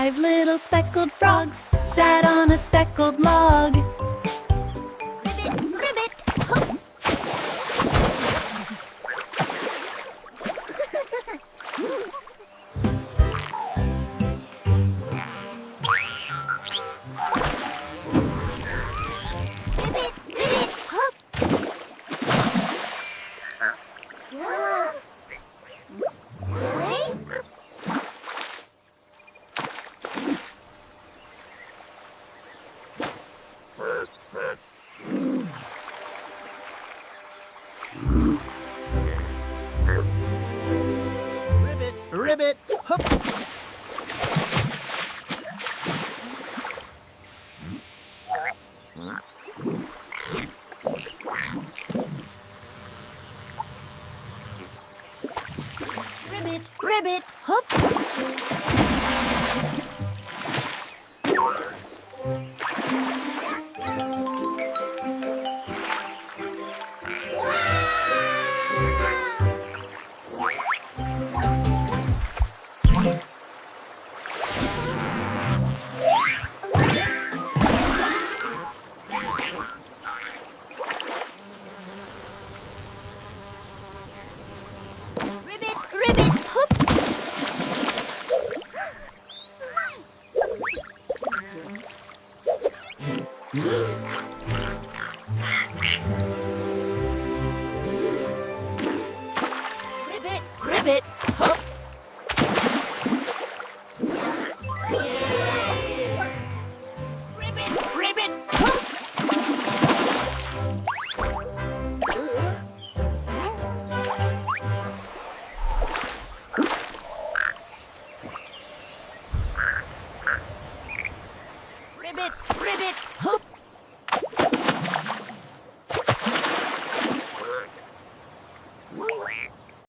5 little speckled frogs sat on a speckled log. Ribbit, ribbit, hop. Ribbit, ribbit, hop. Hey? Ribbit, ribbit, hop. Ribbit, ribbit, hop. Ribbit, ribbit, hop. Ribbit, ribbit, hop. Ribbit, ribbit, hop. Ribbit, ribbit,